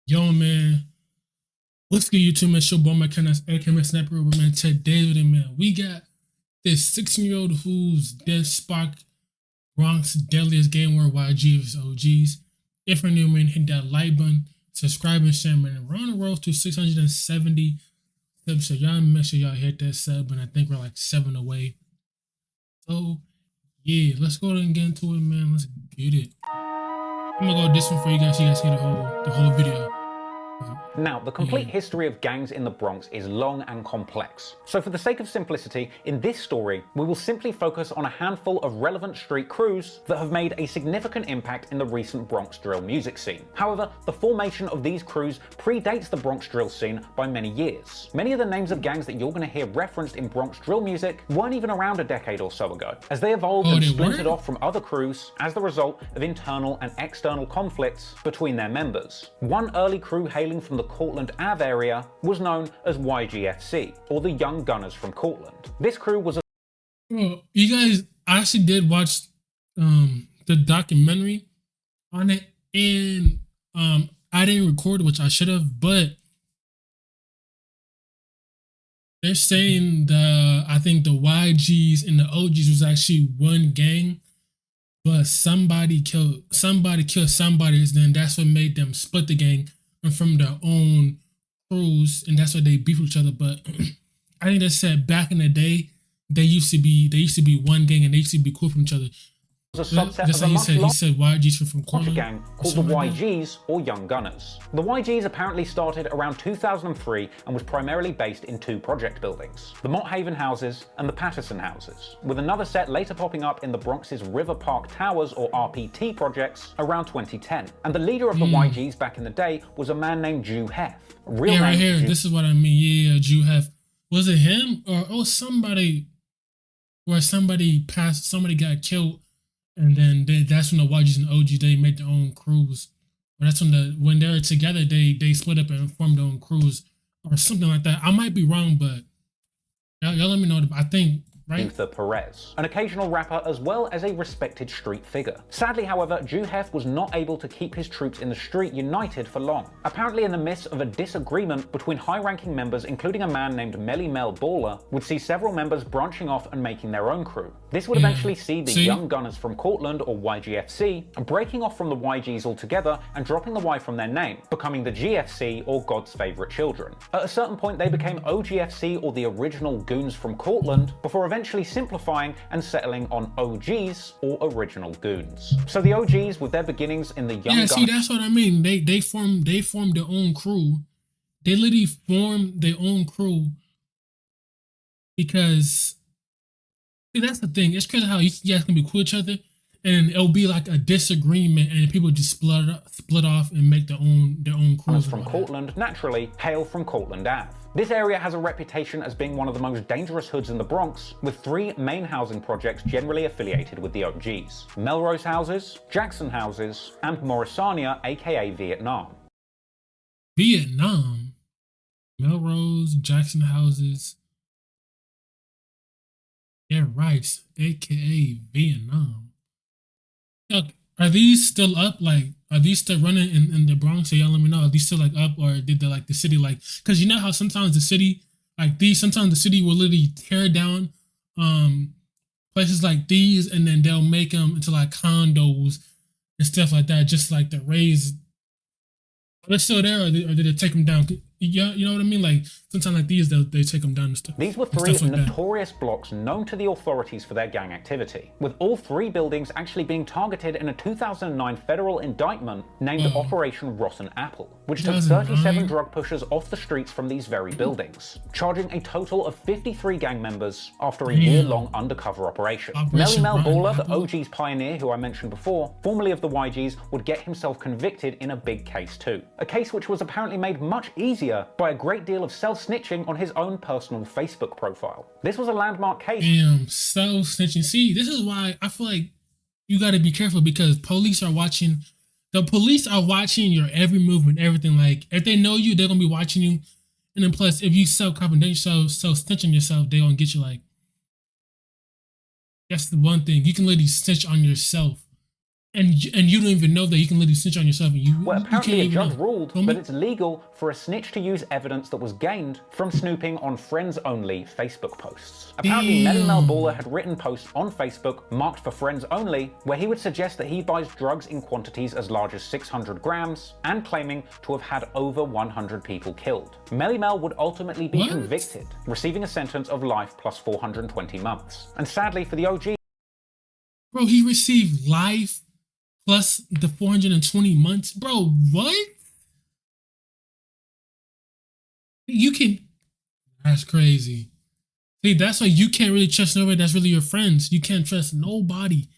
Yo, man, what's good, YouTube, man? Show boy, my kind of AKM Sniper, but man, today, with it, man, we got this 16-year-old who's dead Spock, Bronx, deadliest game where YG OGs. If you're new, man, hit that like button, subscribe, and share, man. We're on the road to 670 subs, so y'all make sure y'all hit that sub, and I think we're like 7 away. So, yeah, let's go ahead and get into it, man. Let's get it. I'm gonna go this one for you guys, so you guys see the whole video. Now, the complete history of gangs in the Bronx is long and complex. So for the sake of simplicity, in this story, we will simply focus on a handful of relevant street crews that have made a significant impact in the recent Bronx drill music scene. However, the formation of these crews predates the Bronx drill scene by many years. Many of the names of gangs that you're going to hear referenced in Bronx drill music weren't even around a decade or so ago, as they evolved and splintered off from other crews as the result of internal and external conflicts between their members. One early crew hailing from the Cortland Ave area was known as YGFC, or the Young Gunners from Cortland. This crew was you guys, I actually did watch the documentary on it, and I didn't record, which I should have, but they're saying I think the YGs and the OGs was actually one gang, but somebody killed somebody, and then that's what made them split the gang from their own crews, and that's why they beef with each other. But I think they said back in the day they used to be one gang and they used to be cool from each other. was a subset That's of a he much said. He said YGs from Cortland. gang called the YGs, or Young Gunners. The YGs apparently started around 2003 and was primarily based in two project buildings, the Mott Haven houses and the Patterson houses, with another set later popping up in the Bronx's River Park Towers, or RPT projects, around 2010. And the leader of the YGs back in the day was a man named Jew Hef. Real right here. This is what I mean. Yeah, Jew Hef. Was it him or somebody? Where somebody got killed. And then that's when the YGs and OGs, they made their own crews. Or that's when they were together, they split up and formed their own crews or something like that. I might be wrong, but y'all let me know. I think, right? Luther Perez, an occasional rapper as well as a respected street figure. Sadly, however, Jew Hef was not able to keep his troops in the street united for long. Apparently, in the midst of a disagreement between high-ranking members, including a man named Mel Baller, would see several members branching off and making their own crew. This would eventually see the Young Gunners from Cortland, or YGFC, breaking off from the YGs altogether and dropping the Y from their name, becoming the GFC, or God's Favorite Children. At a certain point, they became OGFC, or the Original Goons from Cortland, before eventually simplifying and settling on OGs, or Original Goons. So the OGs, with their beginnings in the Young Gunners... Yeah, see, that's what I mean. They formed their own crew. They literally formed their own crew because... See, that's the thing. It's crazy how you guys can be cool with each other, and it'll be like a disagreement, and people just split off and make their own crews. From Cortland naturally hail from Cortland Ave. This area has a reputation as being one of the most dangerous hoods in the Bronx, with three main housing projects generally affiliated with the OGs: Melrose Houses, Jackson Houses, and Morrisania, aka Vietnam. Vietnam, Melrose, Jackson Houses. Yeah, right, aka Vietnam. Are these still up? Like, are these still running in the Bronx? So y'all let me know. Are these still like up, or did the city like? Because you know how sometimes the city sometimes the city will literally tear down places like these, and then they'll make them into like condos and stuff like that, just like to raise. Are they still there, or did they take them down? Yeah, you know what I mean? Like, sometimes like these, they take them down and stuff. These were three notorious blocks known to the authorities for their gang activity, with all three buildings actually being targeted in a 2009 federal indictment named Operation Rotten Apple, which took 37 drug pushers off the streets from these very buildings, charging a total of 53 gang members after a year-long undercover operation. Mel Baller, the OG's pioneer who I mentioned before, formerly of the YGs, would get himself convicted in a big case too. A case which was apparently made much easier by a great deal of self-snitching on his own personal Facebook profile. This was a landmark case. Damn, self-snitching. See, this is why I feel like you got to be careful, because police are watching. The police are watching your every move and everything. Like, if they know you, they're going to be watching you. And then plus, if you self-confidential, self-snitching yourself, they're going to get you. Like, that's the one thing. You can literally snitch on yourself. and you don't even know that you can literally snitch on yourself, and you can't Apparently a even judge know. ruled Feel me? that it's legal for a snitch to use evidence that was gained from snooping on friends-only Facebook posts. Apparently Mickal Damn. had written posts on Facebook marked for friends only, where he would suggest that he buys drugs in quantities as large as 600 grams, and claiming to have had over 100 people killed. Mickal would ultimately be convicted, receiving a sentence of life plus 420 months. And sadly for the OG, Bro, he received life plus the 420 months. Bro, what? You can. That's crazy. See, that's why you can't really trust nobody that's really your friends. You can't trust nobody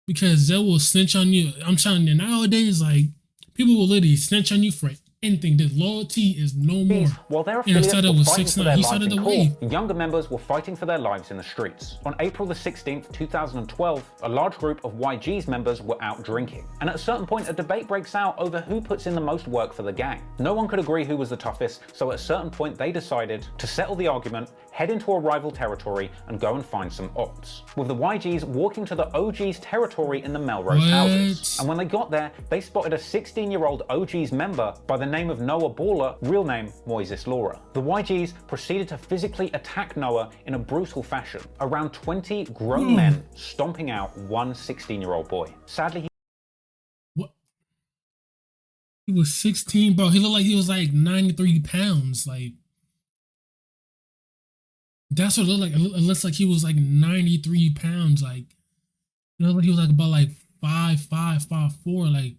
because they will snitch on you. I'm telling you, nowadays, like, people will literally snitch on you for anything. The loyalty is no more. while their And affiliates instead were of fighting 6 for 9 their he lives started in the court, wave. younger members were fighting for their lives in the streets. On April the 16th, 2012, a large group of YG's members were out drinking. And at a certain point, a debate breaks out over who puts in the most work for the gang. No one could agree who was the toughest, so at a certain point they decided to settle the argument, head into a rival territory, and go and find some ops. With the YGs walking to the OG's territory in the Melrose houses. And when they got there, they spotted a 16-year-old OG's member by the name of Noah Baller, real name Moises Laura. The YGs proceeded to physically attack Noah in a brutal fashion, around 20 grown men stomping out one 16-year-old boy. Sadly, What? He was 16, bro. He looked like he was like 93 pounds. Like, that's what it looked like. It looks like he was like 93 pounds. Like, it looked like he was like about like 5'5", 5'4", like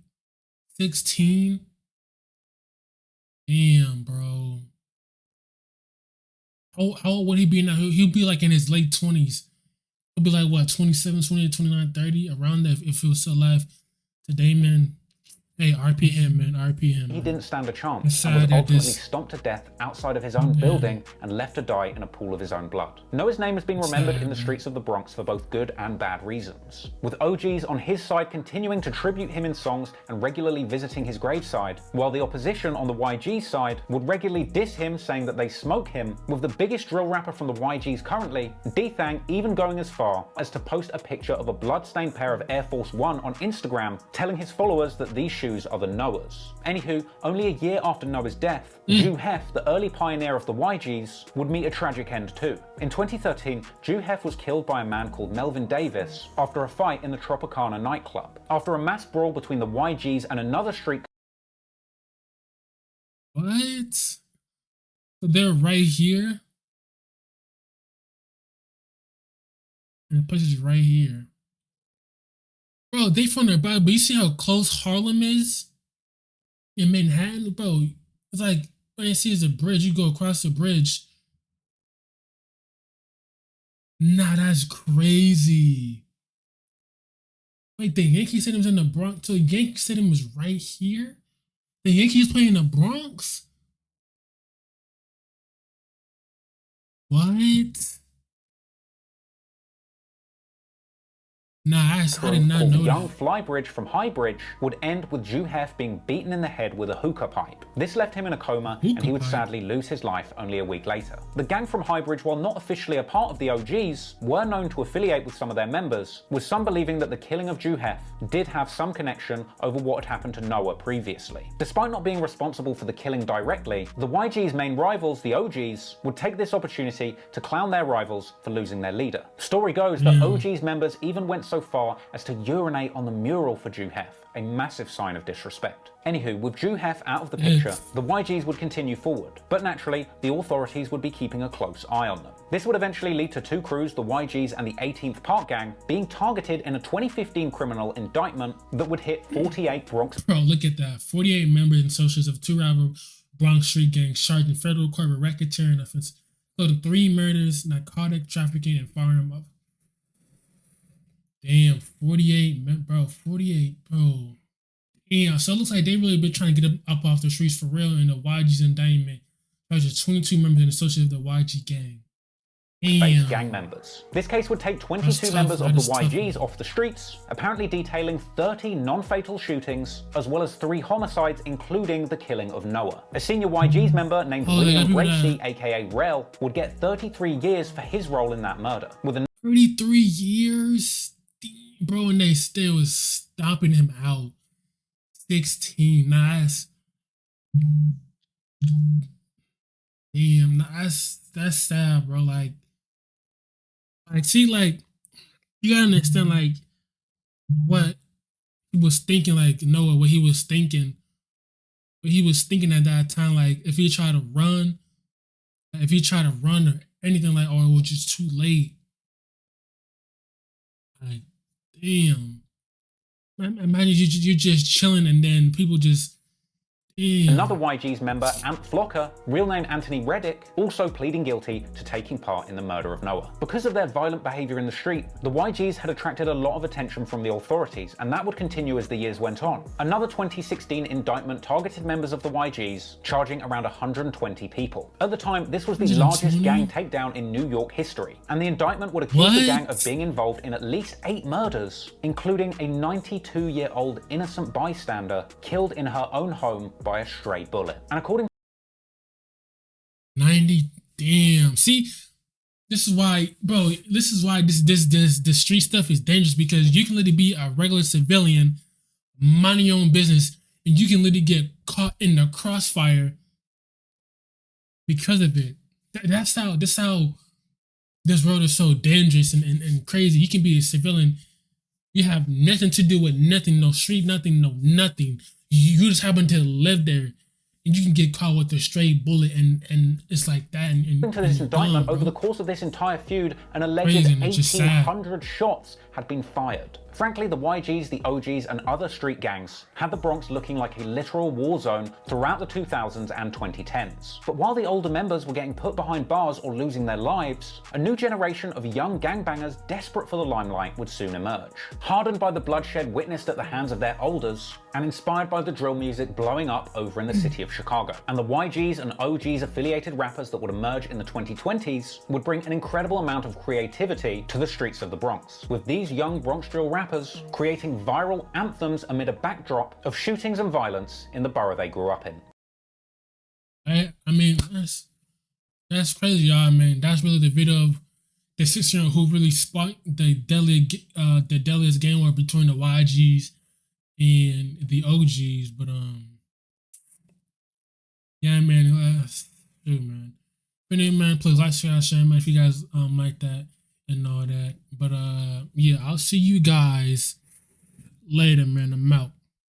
16. Damn, bro. How old would he be now? He'll be like in his late 20s. He'll be like, what, 27, 28, 29, 30, around there if he was still alive today, man. Hey, RP him, man. RP him. he Man. didn't stand a chance It's and was sad that ultimately this- stomped to death outside of his own building and left to die in a pool of his own blood. Noah's name has been remembered in the streets of the Bronx for both good and bad reasons, with OGs on his side continuing to tribute him in songs and regularly visiting his graveside, while the opposition on the YG side would regularly diss him, saying that they smoke him, with the biggest drill rapper from the YGs currently, D-Thang, even going as far as to post a picture of a blood-stained pair of Air Force One on Instagram, telling his followers that these shoes are the Noah's. Anywho, only a year after Noah's death, Ju Hef, the early pioneer of the YGs, would meet a tragic end too. In 2013, Ju Hef was killed by a man called Melvin Davis after a fight in the Tropicana nightclub. After a mass brawl between the YGs and another street. What? So they're right here? And the place is right here. Bro, they from their body, but you see how close Harlem is? In Manhattan, bro, it's like when you see it's a bridge, you go across the bridge. Nah, that's crazy. Wait, the Yankee Stadium's in the Bronx. So Yankee Stadium is right here? The Yankees playing in the Bronx? What? Nah, I did not called know Young that. Flybridge from Highbridge would end with Ju Hef being beaten in the head with a hookah pipe. This left him in a coma and he would sadly lose his life only a week later. The gang from Highbridge, while not officially a part of the OGs, were known to affiliate with some of their members, with some believing that the killing of Ju Hef did have some connection over what had happened to Noah previously. Despite not being responsible for the killing directly, the YG's main rivals, the OGs, would take this opportunity to clown their rivals for losing their leader. Story goes that OG's members even went so far as to urinate on the mural for Ju Hef, a massive sign of disrespect. Anywho, with Ju Hef out of the picture, the YGs would continue forward, but naturally, the authorities would be keeping a close eye on them. This would eventually lead to two crews, the YGs and the 18th Park Gang, being targeted in a 2015 criminal indictment that would hit 48 Bronx. Bro, look at that. 48 members and associates of two rival Bronx street gangs charged in federal court with racketeering offense, including 3 murders, narcotic trafficking, and firearm up. Damn, 48, bro, 48, bro. Yeah, so it looks like they really been trying to get up off the streets for real in the YG's indictment. Charges 22 members and associates of the YG gang. Damn. Gang members. This case would take 22 members of the YGs off the streets, apparently detailing 30 non-fatal shootings, as well as 3 homicides, including the killing of Noah. A senior YG's member named William Gracie, aka Rel, would get 33 years for his role in that murder, with a 33 years? Damn. bro, and they still was stomping him out. 16. Nah, damn, nah, that's sad, bro. See, like you gotta understand, like what he was thinking, like Noah, what he was thinking, at that time. Like if he tried to run, or anything, like, or it was just too late. Like, damn. Imagine you're just chilling and then people just, damn. Another YG's member, Ant Flocker, real name Anthony Reddick, also pleading guilty to taking part in the murder of Noah. Because of their violent behaviour in the street, the YGs had attracted a lot of attention from the authorities, and that would continue as the years went on. Another 2016 indictment targeted members of the YGs, charging around 120 people. At the time, this was the largest gang takedown in New York history, and the indictment would accuse the gang of being involved in at least 8 murders, including a 92-year-old innocent bystander killed in her own home by a stray bullet. And according 90, damn. See, this is why, bro, this street stuff is dangerous, because you can literally be a regular civilian minding your own business and you can literally get caught in the crossfire because of it. That's how this world is so dangerous and crazy. You can be a civilian, you have nothing to do with nothing, no street, nothing, no nothing. You just happen to live there, and you can get caught with a stray bullet, and it's like that. And to this indictment, over the course of this entire feud, an alleged 1,800 shots had been fired. Frankly, the YGs, the OGs, and other street gangs had the Bronx looking like a literal war zone throughout the 2000s and 2010s. But while the older members were getting put behind bars or losing their lives, a new generation of young gangbangers desperate for the limelight would soon emerge. Hardened by the bloodshed witnessed at the hands of their elders, and inspired by the drill music blowing up over in the city of Chicago. And the YGs and OGs affiliated rappers that would emerge in the 2020s would bring an incredible amount of creativity to the streets of the Bronx, with these young Bronx drill rappers creating viral anthems amid a backdrop of shootings and violence in the borough they grew up in. I mean, that's crazy, y'all, man. That's really the video of the 6-year-old who really sparked the deadliest game war between the YGs and the OGs. But yeah, man, dude, man. But anyway, man, please like, share, man, if you guys like that and all that. But yeah, I'll see you guys later, man. I'm out.